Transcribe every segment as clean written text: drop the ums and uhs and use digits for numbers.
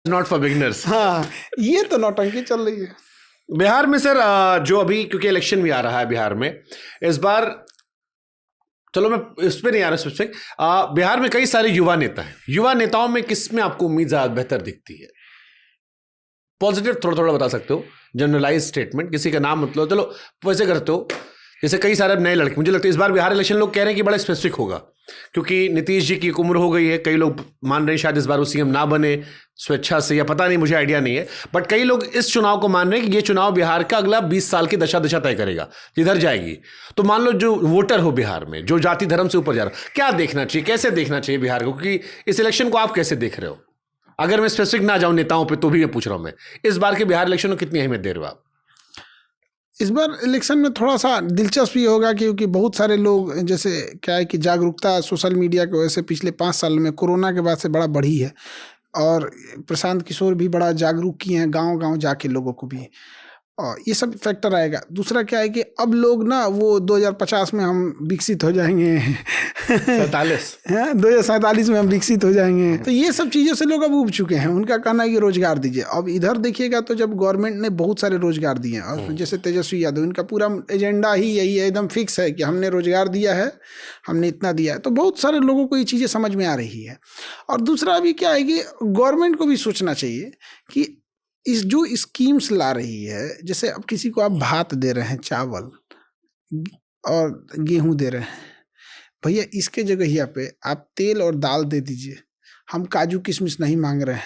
Not for beginners. हाँ, ये तो नौटंकी चल रही है बिहार में सर। जो अभी क्योंकि इलेक्शन भी आ रहा है बिहार में इस बार, चलो मैं इस पे नहीं आ रहा स्पेसिफिक। बिहार में कई सारे युवा नेता हैं। युवा नेताओं में किस में आपको उम्मीद ज्यादा बेहतर दिखती है? पॉजिटिव थोड़ा थोड़ा बता सकते हो, जनरलाइज स्टेटमेंट, किसी का नाम मतलब, चलो वैसे करते हो जैसे कई सारे नए लड़के। मुझे लगता है इस बार बिहार इलेक्शन लोग कह रहे हैं कि बड़ा स्पेसिफिक होगा, क्योंकि नीतीश जी की उम्र हो गई है। कई लोग मान रहे हैं शायद इस बार वो सीएम ना बने स्वेच्छा से, या पता नहीं, मुझे आइडिया नहीं है। बट कई लोग इस चुनाव को मान रहे हैं कि ये चुनाव बिहार का अगला 20 साल की दशा तय करेगा, जिधर जाएगी। तो मान लो जो वोटर हो बिहार में, जो जाति धर्म से ऊपर जा रहा, क्या देखना चाहिए, कैसे देखना चाहिए बिहार को? क्योंकि इस इलेक्शन को आप कैसे देख रहे हो? अगर मैं स्पेसिफिक ना जाऊं नेताओं पे, तो भी मैं पूछ रहा हूं, मैं इस बार के बिहार इलेक्शन में कितनी अहमियत दे रहे हो आप? इस बार इलेक्शन में थोड़ा सा दिलचस्प ये होगा क्योंकि बहुत सारे लोग, जैसे क्या है कि जागरूकता सोशल मीडिया की वजह से पिछले 5 साल में कोरोना के बाद से बड़ा बढ़ी है, और प्रशांत किशोर भी बड़ा जागरूक किए हैं गांव गांव जाके लोगों को भी, और ये सब फैक्टर आएगा। दूसरा क्या है कि अब लोग ना, वो 2050 में हम विकसित हो जाएंगे 2047 में हम विकसित हो जाएंगे, तो ये सब चीज़ों से लोग अब उब चुके हैं। उनका कहना है कि रोजगार दीजिए। अब इधर देखिएगा तो जब गवर्नमेंट ने बहुत सारे रोजगार दिए हैं, और जैसे तेजस्वी यादव, इनका पूरा एजेंडा ही यही है, एकदम फिक्स है कि हमने रोजगार दिया है, हमने इतना दिया है। तो बहुत सारे लोगों को ये चीज़ें समझ में आ रही है। और दूसरा अभी क्या है कि गवर्नमेंट को भी सोचना चाहिए कि इस जो स्कीम्स ला रही है, जैसे अब किसी को आप भात दे रहे हैं, चावल और गेहूं दे रहे हैं, भैया इसके जगह पे आप तेल और दाल दे दीजिए। हम काजू किशमिश नहीं मांग रहे हैं।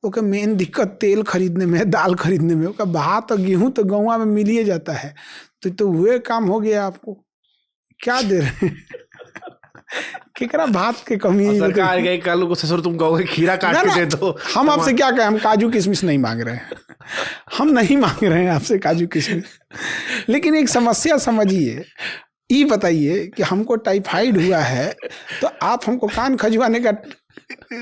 ओके, मेन दिक्कत तेल खरीदने में है, दाल खरीदने में। ओके, भात और गेहूं तो गाँव में मिल ही जाता है, तो हुए काम हो गया। आपको क्या दे रहे हैं? केकरा भात के कमी है? सरकार गई कल को, ससुर तुम कहोगे खीरा काट के दे दो। हम आपसे क्या कहें? हम काजू किशमिश नहीं मांग रहे हैं, हम नहीं मांग रहे हैं आपसे काजू किशमिश। लेकिन एक समस्या समझिए, ये बताइए कि हमको टाइफाइड हुआ है, तो आप हमको कान खजुआने का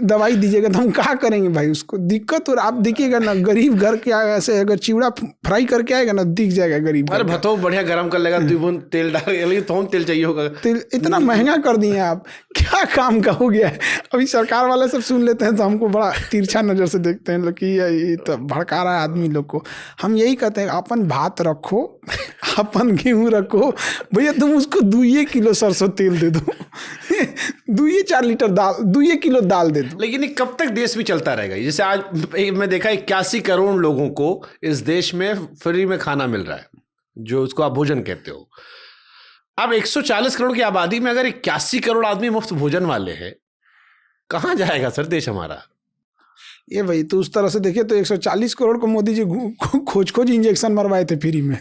दवाई दीजिएगा, तो हम क्या करेंगे भाई? उसको दिक्कत। और आप देखिएगा ना, गरीब घर के ऐसे अगर चिवड़ा फ्राई करके आएगा ना, दिख जाएगा गरीब। अरे भतो बढ़िया गरम कर लेगा, 2 बूंद तेल डाल, तो तेल चाहिए होगा। तेल इतना महंगा कर दिए आप, क्या काम का हो गया है? अभी सरकार वाले सब सुन लेते हैं तो हमको बड़ा तिरछा नज़र से देखते हैं लोग कि ये तो भड़का रहा है आदमी लोग को। हम यही कहते हैं, अपन भात रखो, अपन गेहूँ रखो, भैया तुम उसको 2 किलो सरसों तेल दे दो, 2-4 लीटर दाल, 2 किलो दाल दे दो। लेकिन कब तक देश भी चलता रहेगा? जैसे आज मैं देखा 81 करोड़ लोगों को इस देश में फ्री में खाना मिल रहा है, जो उसको आप भोजन कहते हो। अब 140 करोड़ की आबादी में अगर 81 करोड़ आदमी मुफ्त भोजन वाले हैं, कहाँ जाएगा सर देश हमारा? ये भाई, तो उस तरह से देखिए तो 140 करोड़ को मोदी जी खोज इंजेक्शन मरवाए थे फ्री में,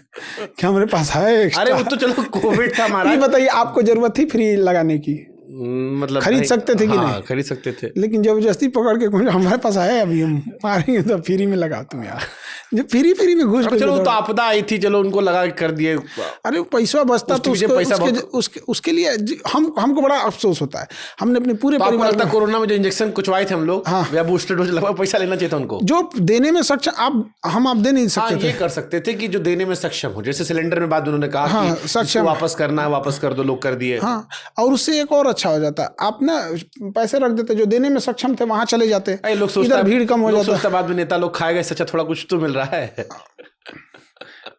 क्या हमारे पास है? अरे वो तो चलो कोविड था हमारा। ये बताइए, आपको जरूरत थी फ्री लगाने की? मतलब खरीद सकते थे कि नहीं? खरीद सकते थे, लेकिन जबरदस्ती पकड़ के हमारे पास है, अभी हम मारेंगे तो फ्री में लगा तुम यार, जो फ्री में घुस। चलो तो आपदा आई थी, चलो उनको लगा कर दिए। अरे पैसा बचता तो उसके लिए हमको बड़ा अफसोस होता है। हमने अपने पूरे परिवार तक कोरोना में जो इंजेक्शन कुचवाए थे हम लोग, हाँ, या बूस्टर डोज लगा, पैसा लेना चाहिए था उनको। जो देने में सक्षम आप दे नहीं सकते थे। ये कर सकते थे कि जो देने में सक्षम हो, जैसे सिलेंडर में बाद उन्होंने कहा कि सक्षम वापस करना है, वापस कर दो, लोग कर दिए। हाँ, और उससे एक और अच्छा हो जाता, आप ना पैसे रख देते, जो देने में सक्षम थे वहां चले जाते, लोग इधर भीड़ कम हो जाता। बाद में नेता लोग खाएगा, इससे अच्छा थोड़ा कुछ तो मिल रहा है।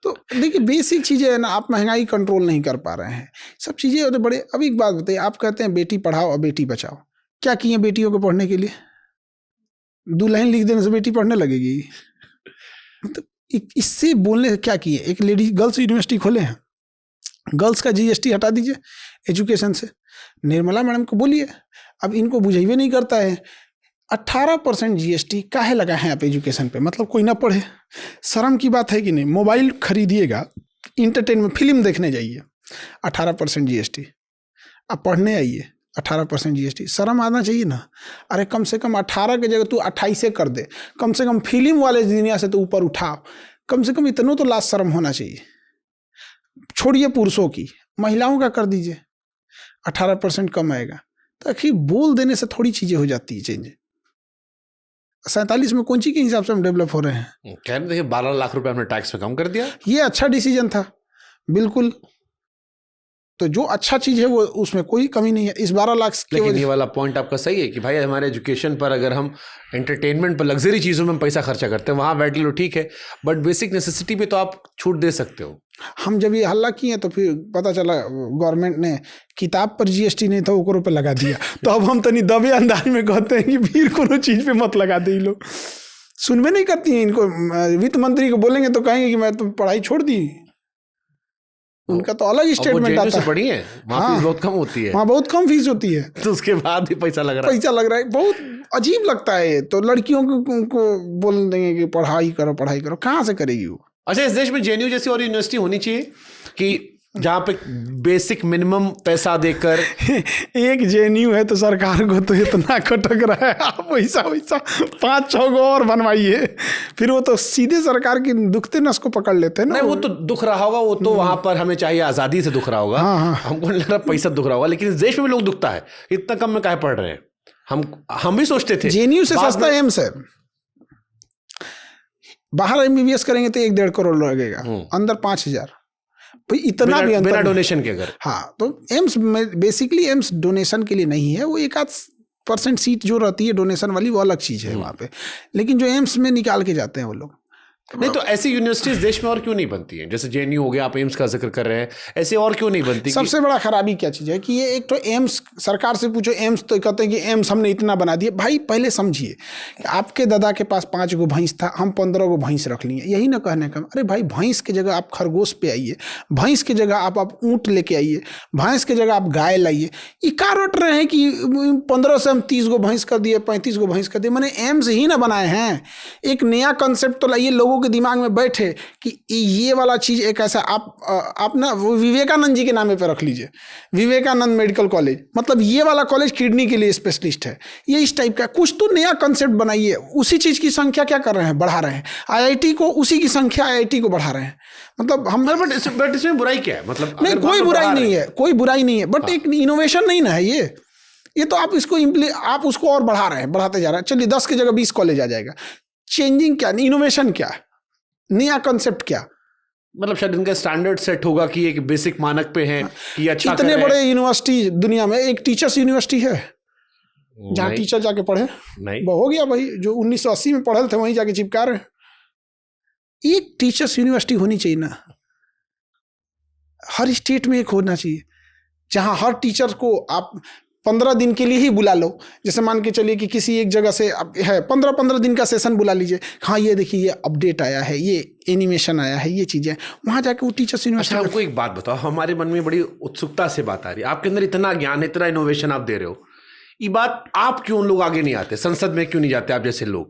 तो देखिए, बेसिक चीजें है ना, आप महंगाई कंट्रोल नहीं कर पा रहे हैं, सब चीजें तो बड़े। अब एक बात बताइए, आप कहते हैं बेटी पढ़ाओ और बेटी बचाओ, क्या किए बेटियों को पढ़ने के लिए? 2 लाइन लिख देने से बेटी पढ़ने लगेगी? तो इससे बोलने से क्या किए? एक लेडी गर्ल्स यूनिवर्सिटी खोले हैं, गर्ल्स का जीएसटी हटा दीजिए एजुकेशन से। निर्मला मैडम को बोलिए, अब इनको बुझाइए नहीं करता है। 18% जीएसटी काहे लगा है आप एजुकेशन पे? मतलब कोई ना पढ़े, शर्म की बात है कि नहीं? मोबाइल खरीदिएगा, इंटरटेनमेंट फिल्म देखने जाइए, 18% जीएसटी। आप पढ़ने आइए, 18% जीएसटी। शर्म आना चाहिए ना। अरे कम से कम 18 की जगह तू 28 कर दे, कम से कम फिल्म वाले दुनिया से तो ऊपर उठाओ, कम से कम इतना तो लाज शर्म होना चाहिए। छोड़िए पुरुषों की, महिलाओं का कर दीजिए, 18% कम आएगा। ताकि बोल देने से थोड़ी चीजें हो जाती है चेंज। 47 में कौन सी के हिसाब से हम डेवलप हो रहे हैं? कह रहे देखिए 12 लाख रुपए हमने टैक्स पे कम कर दिया, ये अच्छा डिसीजन था, बिल्कुल। तो जो अच्छा चीज है वो उसमें कोई कमी नहीं है। इस 12 लाख की लेकिन वजह ये वाला पॉइंट आपका सही है कि भाई हमारे एजुकेशन पर अगर हम एंटरटेनमेंट पर लग्जरी चीज़ों में हम पैसा खर्चा करते हैं वहाँ वैट लो ठीक है, बट बेसिक नेसेसिटी पे तो आप छूट दे सकते हो। हम जब ये हल्ला किए तो फिर पता चला गवर्नमेंट ने किताब पर जीएसटी नहीं था ओकरो पे लगा दिया। तो अब हम तनी दबे अंदाज में कहते हैं कि फिर कोनो चीज पे मत लगा दे। लोग सुनबे नहीं करती हैं इनको। वित्त मंत्री को बोलेंगे तो कहेंगे कि मैं तो पढ़ाई छोड़ दी। उनका तो अलग स्टेटमेंट आता है। पढ़ी है वहाँ फीस बहुत कम होती है, वहाँ बहुत कम फीस होती है, तो उसके बाद भी पैसा लग रहा है। बहुत अजीब लगता है। तो लड़कियों को बोल देंगे कि पढ़ाई करो, कहाँ से करेगी वो। अच्छा, इस देश में जेएनयू जैसी और यूनिवर्सिटी होनी चाहिए कि जहाँ पे बेसिक मिनिमम पैसा देकर एक जेएनयू है तो सरकार को तो इतना खटक रहा है, आप वैसा 5-6 गो और बनवाइए, फिर वो तो सीधे सरकार की दुखते नस को पकड़ लेते हैं ना। नहीं, वो तो दुख रहा होगा, वो तो वहां पर हमें चाहिए आज़ादी से दुख रहा होगा। हाँ। हमको नहीं लग रहा पैसा दुख रहा होगा, लेकिन इस देश में भी लोग दुखता है, इतना कम में काहे पढ़ रहे हैं। हम भी सोचते थे जेएनयू से सस्ता एम्स है। बाहर एमबीबीएस करेंगे तो 1-1.5 करोड़ लगेगा, अंदर 5,000। भाई इतना भी बिना डोनेशन के। अगर हाँ, तो एम्स बेसिकली एम्स डोनेशन के लिए नहीं है। वो 1-8% सीट जो रहती है डोनेशन वाली, वो अलग चीज है वहाँ पे। लेकिन जो एम्स में निकाल के जाते हैं वो लोग। नहीं, तो ऐसी यूनिवर्सिटीज देश में और क्यों नहीं बनती हैं? जैसे जेएनयू हो गया, आप एम्स का जिक्र कर रहे हैं, ऐसे और क्यों नहीं बनती? सबसे बड़ा खराबी क्या चीज़ है कि ये एक तो एम्स, सरकार से पूछो एम्स तो कहते हैं कि एम्स हमने इतना बना दिया। भाई पहले समझिए, आपके दादा के पास 5 गो भैंस था, हम 15 गो भैंस रख लिए, यही ना कहने का। अरे भाई, भैंस की जगह आप खरगोश पे आइए, भैंस की जगह आप ऊँट लेके आइए, भैंस की जगह आप गाय लाइए। ये क्या रट रहे हैं कि 15 से हम 30 गो भैंस कर दिए, 35 गो भैंस कर दिए। मैंने एम्स ही ना बनाए हैं। एक नया कंसेप्ट तो लाइए, लोगों के दिमाग में बैठे कि ये वाला चीज एक ऐसा आप ना विवेकानंद जी के नाम पे रख लीजिए, विवेकानंद मेडिकल कॉलेज, मतलब ये वाला कॉलेज किडनी के लिए स्पेशलिस्ट है। ये इस टाइप का कुछ तो नया कंसेप्ट बनाइए। उसी चीज की संख्या क्या कर रहे हैं, बढ़ा रहे हैं। आईआईटी को, उसी की संख्या आईआईटी को बढ़ा रहे हैं। मतलब हम बट इसमें बुराई क्या है? मतलब नहीं, कोई बुराई नहीं है, कोई बुराई नहीं है, बट एक इनोवेशन नहीं ना है ये तो आप इसको आप उसको और बढ़ा रहे हैं, बढ़ाते जा रहे हैं। चलिए 10 की जगह 20 कॉलेज आ जाएगा। चेंजिंग क्या, इनोवेशन क्या, नया कंसेप्ट क्या? मतलब शायद इनका स्टैंडर्ड सेट होगा कि एक बेसिक मानक पे है कि अच्छा। इतने बड़े यूनिवर्सिटी दुनिया में, एक टीचर्स यूनिवर्सिटी है जहाँ टीचर जाके पढ़े? नहीं, हो गया भाई, जो 1980 में पढ़े थे वहीं जाके चिपका रहे हैं। एक टीचर्स यूनिवर्सिटी होनी चाहिए ना, हर स्टेट में एक होना चाहिए, जहाँ हर टीचर को आप 15 दिन के लिए ही बुला लो। जैसे मान के चलिए कि किसी एक जगह से है 15-15 दिन का सेशन बुला लीजिए। हाँ, ये देखिए, ये अपडेट आया है, ये एनिमेशन आया है, ये चीज़ें, वहाँ जाके वो टीचर्स यूनिवर्सिटी। अच्छा, हमको एक बात बताओ, हमारे मन में बड़ी उत्सुकता से बात आ रही है, आपके अंदर इतना ज्ञान, इतना इनोवेशन आप दे रहे हो, ये बात आप क्यों लोग आगे नहीं आते, संसद में क्यों नहीं जाते आप जैसे लोग?